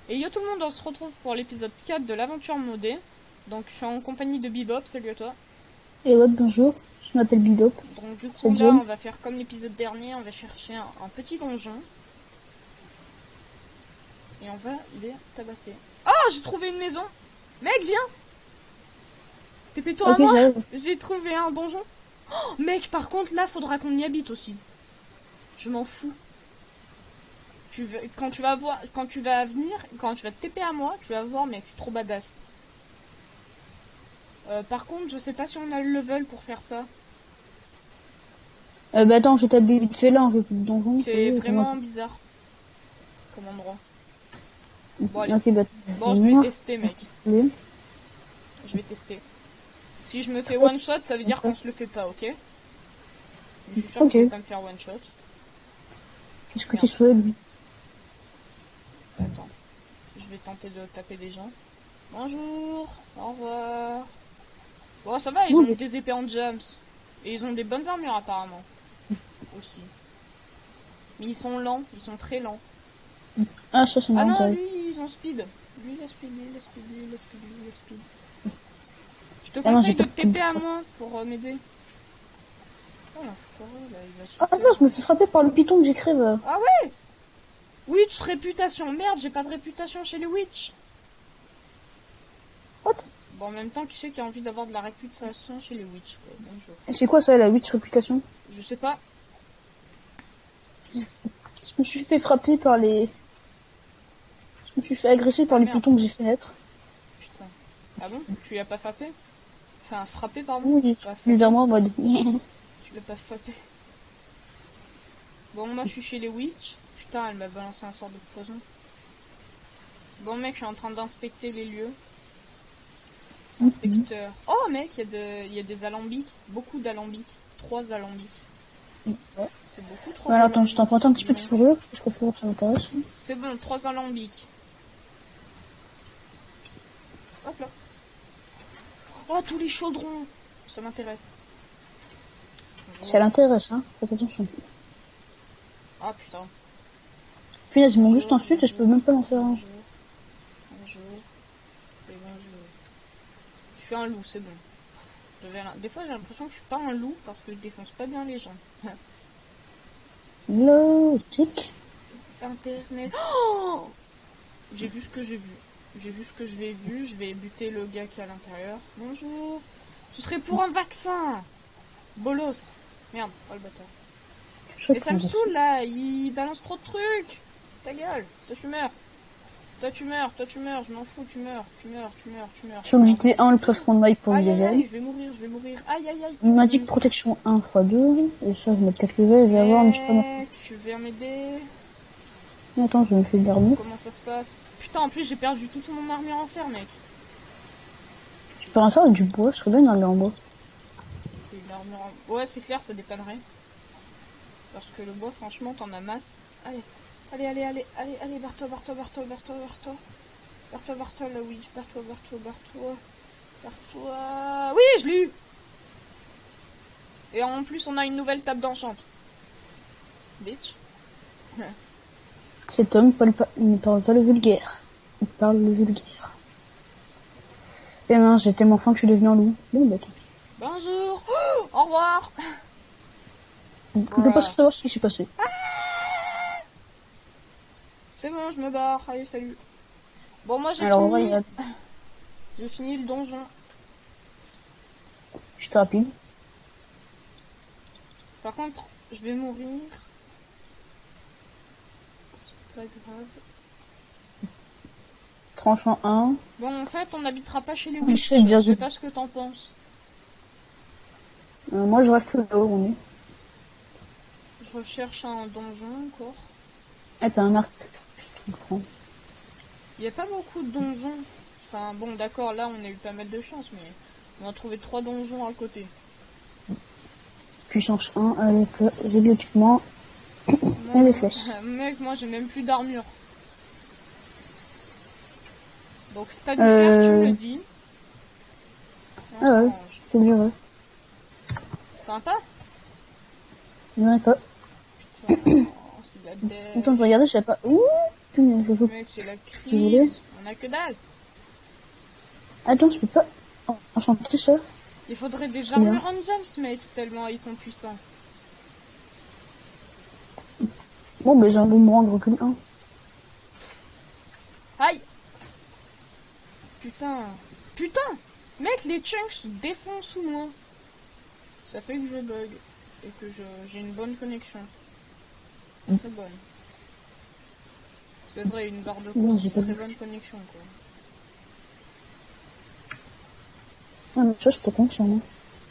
Et yo tout le monde, on se retrouve pour l'épisode 4 de l'aventure modée. Donc je suis en compagnie de Bebop, salut à toi. Et ouais, bonjour, je m'appelle Bebop. Donc du coup C'est là Jen. on va faire comme l'épisode dernier, on va chercher un petit donjon. Et on va les tabasser. Ah, j'ai trouvé une maison. Mec, viens. TP-toi à Ok, moi. j'arrive. J'ai trouvé un donjon. Oh, mec, par contre là faudra qu'on y habite aussi. Je m'en fous. Quand tu vas venir, quand tu vas te TP à moi, tu vas voir mec, c'est trop badass. Par contre, je sais pas si on a le level pour faire ça. Bah attends, je t'habille vite fait là, on veut plus de donjon. C'est vraiment bizarre comme endroit. Bon, allez. Ok, bah Bon, je vais tester, mec. Oui. Je vais tester. Si je me fais one shot, ça veut dire qu'on se le fait pas, ok? Je suis sûr que je vais pas me faire one shot. Est-ce que tu souhaites? Attends. Je vais tenter de taper des gens. Bonjour. Au revoir. Bon, ça va, ils ont des épées en jams. Et ils ont des bonnes armures apparemment. Aussi. Mais ils sont lents, ils sont très lents. Ah, ça c'est Ah marrant. non, lui, ils ont speed. Lui, il a speed, lui, il a speed, lui, il a speed, lui, il a speed. Je te conseille de TP à moi pour m'aider. Oh l'enfoiré, là, il va sauter. Ah non, je me fais frapper par le python que j'ai créé. Ah ouais. Witch réputation. Merde, j'ai pas de réputation chez les witch. What? Bon, en même temps, qui c'est qui a envie d'avoir de la réputation chez les witch? Ouais, bonjour. C'est quoi ça, la witch réputation? Je sais pas. Je me suis fait frapper par les... Je me suis fait agresser par les pythons que j'ai fait naître. Putain. Ah bon? Tu l'as pas frappé? Enfin, frappé, pardon? Oui, il est vers moi en mode... Tu l'as pas frappé. Bon, moi, je suis chez les witch. Putain, elle m'a balancé un sort de poison. Bon, mec, je suis en train d'inspecter les lieux. Inspecteur. Oh, mec, il y a des alambics. Beaucoup d'alambics. 3 alambics. Ouais. C'est beaucoup, 3 Alors alambics. attends, je t'emprunte un petit peu de fourrure, parce que fourrure ça m'intéresse. C'est bon, 3 alambics. Hop là. Oh, tous les chaudrons. Ça m'intéresse. Ça l'intéresse, hein. Faites attention. Ah, putain. Punaise, ils m'ont juste ensuite et je peux même pas m'en faire un. Bonjour. Et bonjour. Je suis un loup, c'est bon. Des fois, j'ai l'impression que je suis pas un loup parce que je défonce pas bien les gens. Logique. Internet. Oh, j'ai vu ce que j'ai vu. J'ai vu ce que je vais vu. Je vais buter le gars qui est à l'intérieur. Bonjour. Ce serait pour un vaccin. Bolos. Merde, oh le bâtard. Mais ça me saoule là. Il balance trop de trucs. Ta gueule. Toi tu meurs. Toi tu meurs. Toi tu meurs. Je m'en fous. Tu meurs. Tu meurs. Tu meurs. Tu meurs. Je suis obligé de 1 le plafond de maille pour le aïe, aïe, level. aïe, je vais mourir. Je vais mourir. Aïe aïe aïe. Il m'a dit que protection 1 x 2. Et ça, je vais mettre 4 levels. Je vais avoir, mais je sais pas maintenant. Tu viens m'aider? Attends, je vais me faire de l'armure. Comment ça se passe? Putain, en plus j'ai perdu toute mon armure en fer, mec. Tu peux rien faire avec du bois, je serais bien une armure en bois. Une armure en... Ouais, c'est clair, ça dépannerait. Parce que le bois, franchement, t'en as masse. Allez, allez, allez, allez, allez, allez, barre-toi, barre-toi, barre-toi, barre-toi, barre-toi. Barre-toi, barre-toi, la witch, barre-toi, barre-toi, barre-toi. Barre-toi. Oui, je l'ai eu. Et en plus, on a une nouvelle table d'enchant. Bitch. Cet homme ne parle pas le vulgaire. Il parle le vulgaire. Et mince, j'ai tellement faim que je suis devenu un loup. Bon, bah tant pis. Bonjour. Oh, au revoir. Je veux pas savoir ce qui s'est passé. C'est bon, je me barre. Allez, salut. Bon, moi j'ai fini. J'ai fini le donjon. Je te rapide. Par contre, je vais mourir. C'est pas grave. Tranchant 1. Bon, en fait, on n'habitera pas chez les witch. Je sais pas ce que t'en penses. Moi, je reste là où on est. Je recherche un donjon encore. Ah, t'as un arc. Je comprends. Il n'y a pas beaucoup de donjons. Enfin, bon, d'accord, là, on a eu pas mal de chance, mais on a trouvé 3 donjons à côté. Puissance 1 avec j'ai de l'équipement et les flèches. Mec, moi, j'ai même plus d'armure. Donc, si t'as du fer, tu me le dis. Ah ouais, c'est bien, ouais. T'en as pas? Il n'y en a pas. Putain, c'est de la dèche. Attends, je regardais, je savais pas. Ouh, punaise, je veux. Mec, c'est la Tu voulais crise. On a que dalle. Attends, je peux pas enchanter ça. Il faudrait des Bien. armures en gems, mec, tellement ils sont puissants. Bon, ben j'ai un boomerang recul 1. Aïe! Putain! Putain! Mec, les chunks se défoncent sous moi. Ça fait que je bug. Et que j'ai une bonne connexion. Très bonne. C'est vrai, une barre de Non, course, j'ai une pas très vu. bonne connexion, quoi. Ah, mais ça, je peux confirmer.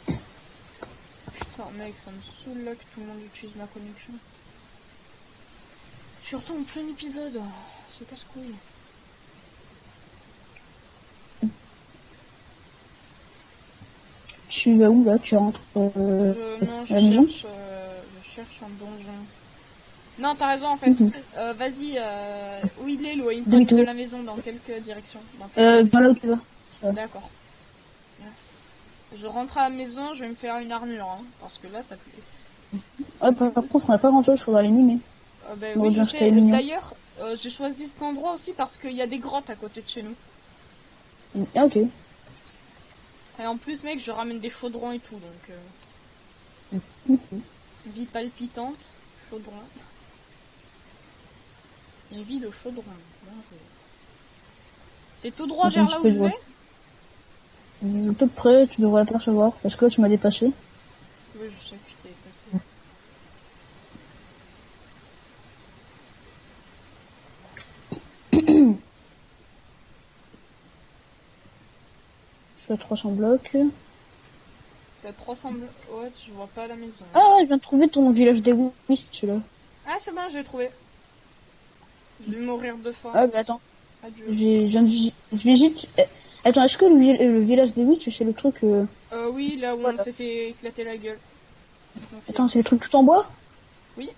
Putain, mec, ça me saoule là que tout le monde utilise ma connexion. Surtout en plein épisode. C'est casse-couille. Tu vas où, là? Tu rentres Non, à la maison? je cherche un donjon. Non, t'as raison en fait. Mhm. Vas-y, où il est le waypoint Demi-tour. de la maison? Dans quelle direction? Dans quelle direction? Par là où tu vas. D'accord. Merci. Je rentre à la maison, je vais me faire une armure, hein, parce que là ça pue. Ah, par contre, on a pas grand chose, faudra les miner. Ben Bon, oui, je bien, sais. c'était mignon. D'ailleurs, j'ai choisi cet endroit aussi parce qu'il y a des grottes à côté de chez nous. Ah, ok. Et en plus, mec, je ramène des chaudrons et tout, donc... Mhm. Vie palpitante, chaudron. Une vie de chaudron. Bonjour. C'est tout droit Attends, vers tu là où peux je jouer. vais? À peu près, tu devrais l'apercevoir, parce que là, tu m'as dépassé. Oui, je sais que tu t'es passé. Je suis à 300 blocs. T'as 300 bleus. Ouais, je vois pas la maison. Ah ouais, je viens de trouver ton village des Wisps, celui-là. Ah, c'est bon, j'ai trouvé. Je vais mourir de faim. Ah, bah attends. Adieu. Je viens de visite. Attends, est-ce que le village des Witch, c'est le truc. Oui, là où Voilà. on s'est fait éclater la gueule. Attends, c'est le truc tout en bois? Oui.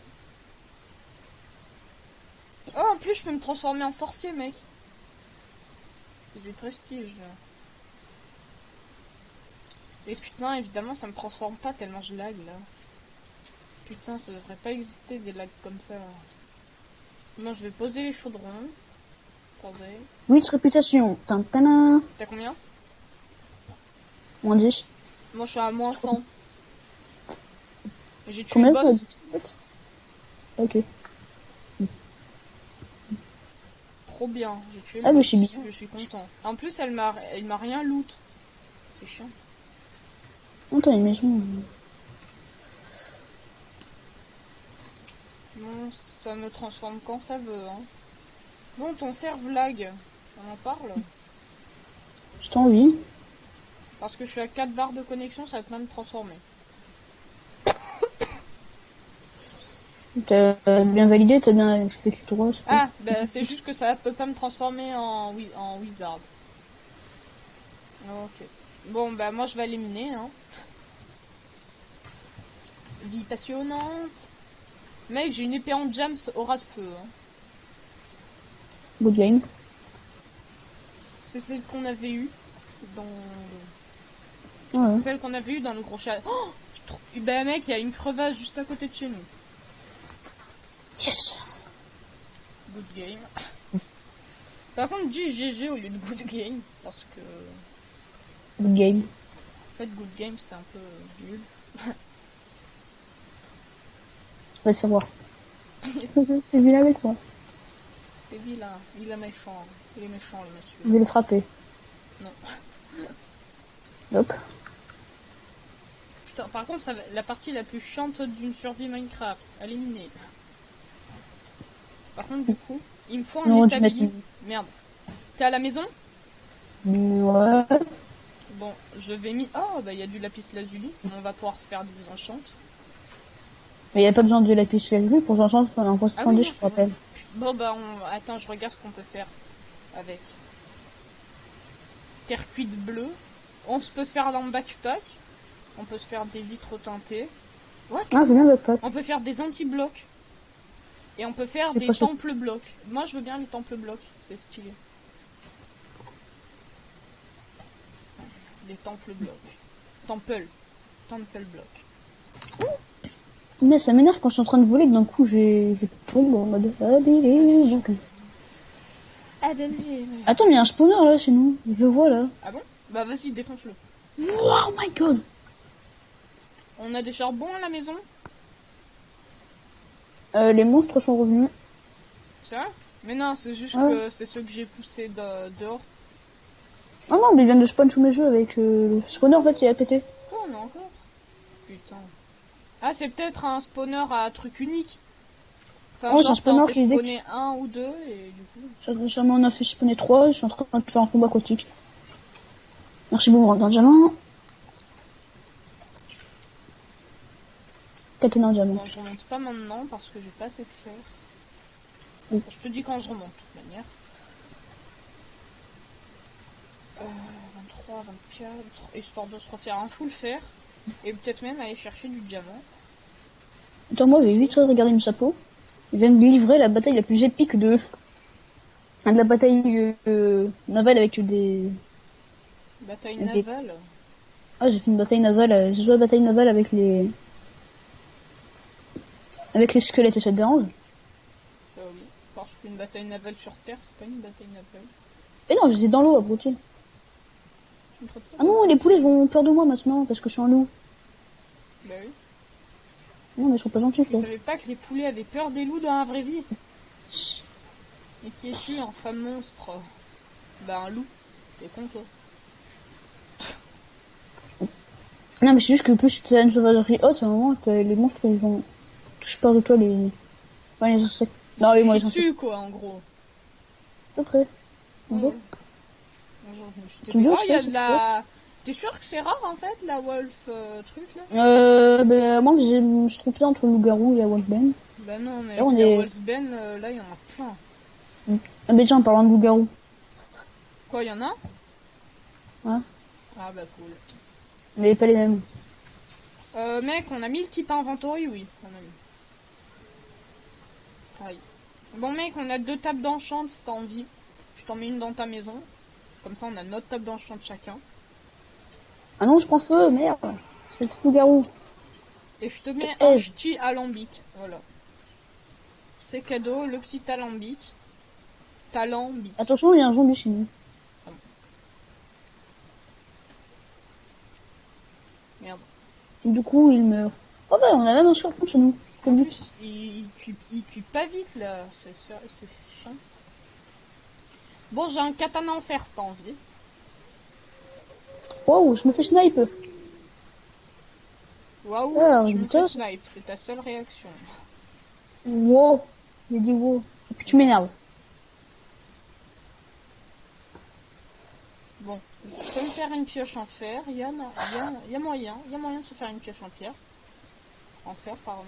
Oh, en plus, je peux me transformer en sorcier, mec. C'est du prestige, là. Et putain, évidemment, ça me transforme pas tellement je lag, là. Putain, ça devrait pas exister des lags comme ça. Moi, je vais poser les chaudrons. Attendez. Witch réputation. Tantana. T'as combien? Moins 10. Moi, je suis à moins 100. Et j'ai tué Combien le boss. Ok. Trop bien. J'ai tué le Ah, mais boss. je suis bien. Je suis content. En plus, elle m'a rien loot. C'est chiant. Attends, une maison. Bon, ça me transforme quand ça veut, hein. Bon, ton serve lag. On en parle? J'ai envie. Parce que je suis à 4 barres de connexion, ça va quand même me transformer. T'as bien validé, t'as bien fait le droit. Ah, bah c'est juste que ça peut pas me transformer en wizard. Ok. Bon, bah moi je vais éliminer, hein. Vie passionnante. Mec, j'ai une épée en jams aura de feu, hein. Good game. C'est celle qu'on avait eue dans... Ouais. C'est celle qu'on avait eue dans le gros chat. Oh, bah mec, il y a une crevasse juste à côté de chez nous. Yes. Good game. Par contre, dis GG au lieu de good game. Parce que... Good game. En fait, good game, c'est un peu nul. Va le savoir. C'est bien avec moi. C'est vilain. Il est méchant. Il est méchant, le monsieur. Je vais le frapper. Non. Hop. Putain, par contre, la partie la plus chiante d'une survie Minecraft. Éliminée. Par contre, du coup, il me faut un Non, tu établi. mets- Merde. T'es à la maison? Ouais. Bon, je vais mis... Oh, bah il y a du lapis lazuli. On va pouvoir se faire des enchantes. Mais y a pas besoin de lapis lazuli pour j'enchante pendant un poste Ah oui, non, je te c'est rappelle. vrai. Bon, bah attends, je regarde ce qu'on peut faire avec. Terre cuite bleue. On peut se faire un backpack. On peut se faire des vitres teintées. What? Ah, c'est bien votre pote. On peut faire des anti-blocs. Et on peut faire C'est des pas ça. temples blocs. Moi, je veux bien les temples blocs. C'est stylé. Des temples blocs. Temple bloc. Mais ça m'énerve quand je suis en train de voler que d'un coup je tombe en mode. Ah, donc. Ah, ben oui. Attends, mais il y a un spawner là, chez nous. Je le vois là. Ah bon? Bah vas-y, défonce-le. Oh my god. On a des charbons à la maison? Les monstres sont revenus. C'est vrai? Mais non, c'est juste Ouais. que c'est ceux que j'ai poussés dehors. Ah non, mais ils viennent de spawn sous mes jeux avec le spawner en fait, il a pété. Quoi, on a encore? Putain. Ah, c'est peut-être un spawner à truc unique. Enfin, Ouais, c'est un genre, ça en spawner fait qui est spawner un ou deux, et du coup... Récemment, on a fait spawner 3, je suis en train de faire un combat aquatique. Merci beaucoup, un diamant. Catena un diamant. Bon, je remonte pas maintenant parce que j'ai pas assez de fer. Oui. Je te dis quand je remonte, de toute manière. 23, 24, histoire de se refaire un full fer. Et peut-être même aller chercher du diamant. Attends, moi, j'ai vite regardé une sapo. Ils viennent de livrer la bataille la plus épique de la bataille navale avec des... Bataille Des- navale. Ah, j'ai fait une bataille navale, j'ai joué à la bataille navale avec les squelettes et ça te dérange? Oui, parce qu'une bataille navale sur Terre, c'est pas une bataille navale. Eh non, j'étais dans l'eau, abruti. Tu me traites pas Ah non, les poulets ils ont peur de moi maintenant parce que je suis un loup. Bah oui. Non, mais ils sont pas gentils, Je quoi. savais pas que les poulets avaient peur des loups dans la vraie vie. Et qui es-tu, enfin monstre? Bah un loup. T'es con toi. Non, mais c'est juste que plus t'as une sauvagerie haute, à un moment, les monstres, ils ont tous peur de toi, les... Enfin, les insectes. Non, oui, moi, les insectes. dessus quoi en gros. À peu près. Bonjour. Ouais. Bonjour, je me suis Tu me dis où oh, c'est il y a ce de qui se la... T'es sûr que c'est rare en fait la wolf truc là? Moi, je me suis trompé entre le loup-garou et la wolfbane. Bah non mais Là, on avec la est... wolfsbane là il y en a plein. Ah, mais tiens, en parlant de loup-garou. Quoi, il y en a? Ouais. Ah bah cool. Mais pas les mêmes. Mec, on a mis le type inventory, oui, on a mis. Aïe. Bon mec, on a 2 tables d'enchant si t'as envie. Je t'en mets une dans ta maison. Comme ça, on a notre table d'enchant de chacun. Ah non, je prends feu, merde. C'est le petit loup-garou. Et je te mets un petit alambic. Voilà. C'est cadeau, le petit alambic. Talambic. Attention, il y a un zombie chez nous. Merde. Et du coup, il meurt. Oh bah, on a même un scorpion chez nous. En Comme plus, il cuit pas vite là. C'est chiant. Bon, j'ai un katana en fer si t'as envie. Waouh, je me fais snipe. Waouh, Ah, je me putain. fais snipe, c'est ta seule réaction. Wow. J'ai dit wow. Et puis tu m'énerves. Bon, je peux me faire une pioche en fer, il y a moyen de se faire une pioche en pierre. En fer, pardon.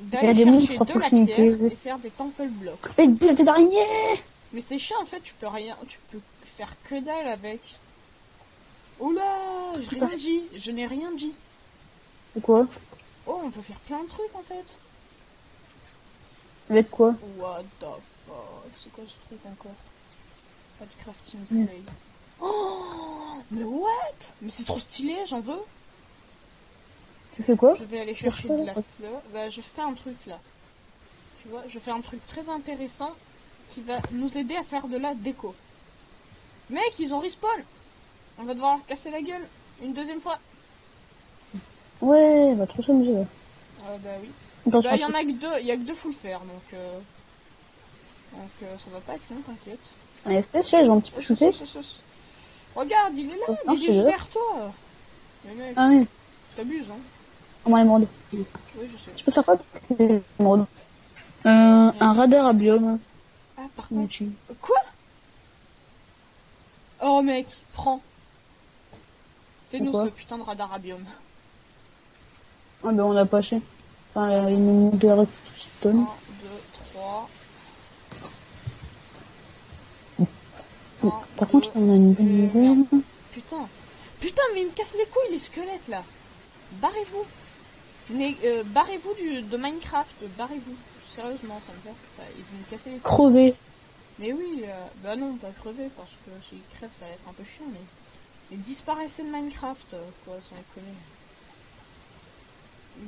Il y a D'aller des chercher monstres à de la proximité. pierre et faire des temple blocks. Et le tête d'araignée. Mais c'est chiant en fait, tu peux faire que dalle avec. Oula, j'ai Putain. rien dit, je n'ai rien dit. C'est quoi? Oh, on peut faire plein de trucs en fait. Avec quoi? What the fuck, c'est quoi ce truc encore? Pas de crafting clay. Oh, mais what? Mais c'est trop stylé, j'en veux. Tu fais quoi? Je vais aller chercher de la fleur. Bah, je fais un truc là. Tu vois, je fais un truc très intéressant qui va nous aider à faire de la déco. Mec, ils ont respawn. On va devoir leur casser la gueule une deuxième fois. Ouais, va trop s'amuser. Ouais. Bah oui. Attention, Bah, il y en a que deux, il y a que 2 full fer, donc ça va pas être long, t'inquiète. un FPS, là, ils ont un petit peu shooté. Regarde, il est là, Oh, il est c'est juste vrai. vers toi. Mais mec, Ah oui, t'abuses, hein. on m'a émeraude. Oui, je sais. Je peux faire quoi? Émeraude. Un radar à biome. Ah, par contre. Inutile. Quoi? Oh mec, prends. Fais-nous Pourquoi ce putain de radar à biome. Ah ben on a pas acheté. Enfin, il nous manque de la 1, redstone. 2, 3. Par contre, on a une bonne nouvelle. Putain. Putain, mais il me casse les couilles les squelettes là. Barrez-vous. Barrez-vous de Minecraft. Barrez-vous. Sérieusement, ça me fait que ça. Ils vont me casser les couilles. Crever. Mais oui, bah non, pas crever parce que s'ils crèvent, ça va être un peu chiant. Mais disparaissez de Minecraft, quoi, sans déconner.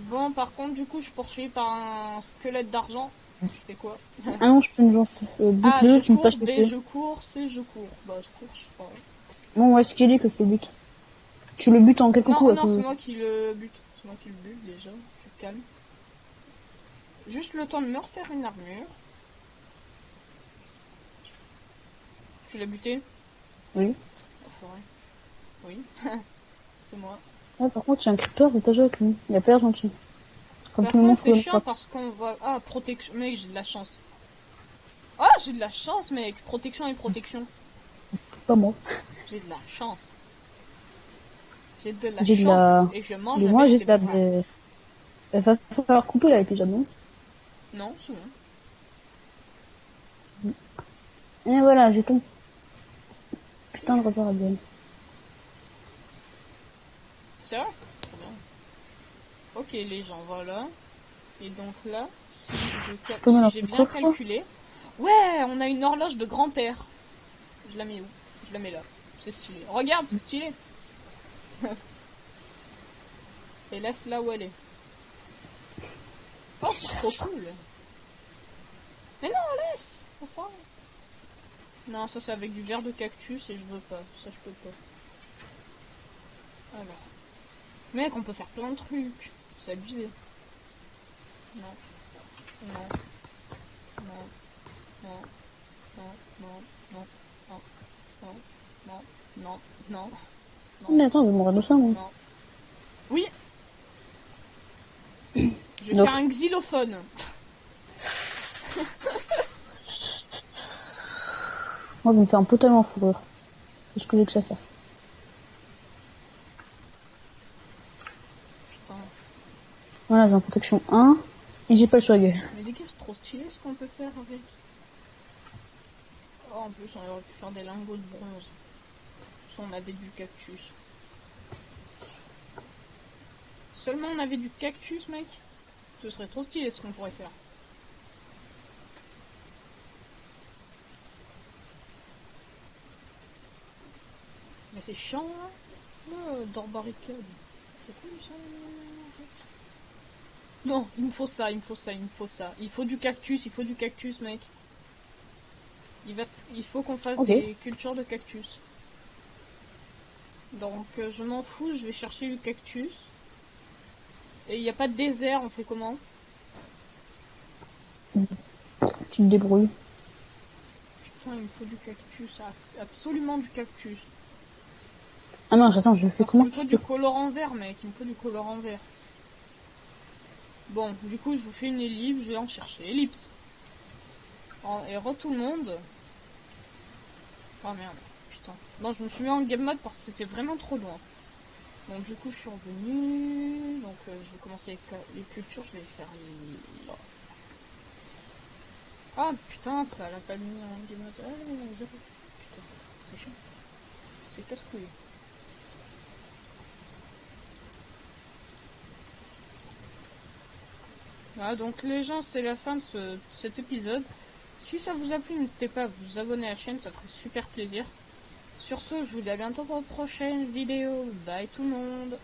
Bon, par contre, du coup, je suis poursuivi par un squelette d'argent. Je fais quoi? Ah non, je peux une genre, Ah, bute-le, tu je me cours, passes le B, pied. je cours, C, je cours. Bah, je cours, je sais pas. Bon, ouais, ce qu'il est que je le bute. Tu le butes en quelques coups, Non, à non, c'est cause. moi qui le bute. C'est moi qui le bute, déjà. Tu te calmes. Juste le temps de me refaire une armure. Tu l'as buté? Oui. Enfoiré. Oui. C'est moi. Ah, par contre, j'ai un creeper, j'ai pas joué avec lui. Il a pas l'air gentil. Comme Par tout le monde, contre, c'est faut le chiant croire. parce qu'on voit... Ah, protection. Mec, j'ai de la chance. Ah, j'ai de la chance, mec. Protection et protection. Pas moi. J'ai de la chance. J'ai de la J'ai de chance la... et je mange Mais moi, avec j'ai les de la... bras. Il va falloir couper là l'épisode, non? Non, c'est bon. Et voilà, j'ai ton... Putain de repère à bien. C'est vrai? Très bien. Ok, les gens, voilà. Et donc là, peux me la si j'ai bien faire fois. calculé... Ouais, on a une horloge de grand-père. Je la mets où? Je la mets là. C'est stylé. Regarde, c'est stylé. Et laisse-la où elle est. Oh, c'est trop cool. Mais non, laisse. Enfin. Non, ça c'est avec du verre de cactus et je veux pas. Ça je peux pas. Alors. Mec, on peut faire plein de trucs. C'est abusé. Non. Non. Non. Non. Non. Non. Non. Non. Non. Non. Non. Non. Non. Mais attends, je vais mourir de ça, moi. Non. Oui. Je vais Donc. faire un xylophone. Moi, je vais me faire un potager en fourrure. C'est ce que j'ai que ça faire. Putain. Voilà, j'ai en protection 1. Et j'ai pas le swag. Mais les gars, c'est trop stylé ce qu'on peut faire avec. Oh, en plus, on aurait pu faire des lingots de bronze. Si on avait du cactus. Seulement on avait du cactus, mec. Ce serait trop stylé ce qu'on pourrait faire. Mais c'est chiant, là. Dans barricade. C'est cool, ça. Non, il me faut ça, il me faut ça, il me faut ça. Il faut du cactus, mec. Il faut qu'on fasse Ok. des cultures de cactus. Donc, je m'en fous, je vais chercher du cactus. Et il n'y a pas de désert, on fait comment? Tu te débrouilles. Putain, il me faut du cactus, absolument du cactus. Ah non, attends, je fais Parce comment qu'il me faut du colorant vert, mec, il me faut du colorant vert. Bon, du coup, je vous fais une ellipse, je vais en chercher. Ellipse. Et tout le monde. Oh merde, putain. Non, je me suis mis en game mode parce que c'était vraiment trop loin. Donc du coup, je suis revenu. Donc je vais commencer avec les cultures, je vais faire là. Ah putain, ça l'a pas mis en game mode. Ah, zéro. Putain, c'est chiant. C'est casse-couille. Voilà, donc les gens, c'est la fin de cet épisode. Si ça vous a plu, n'hésitez pas à vous abonner à la chaîne, ça ferait super plaisir. Sur ce, je vous dis à bientôt pour une prochaine vidéo. Bye tout le monde.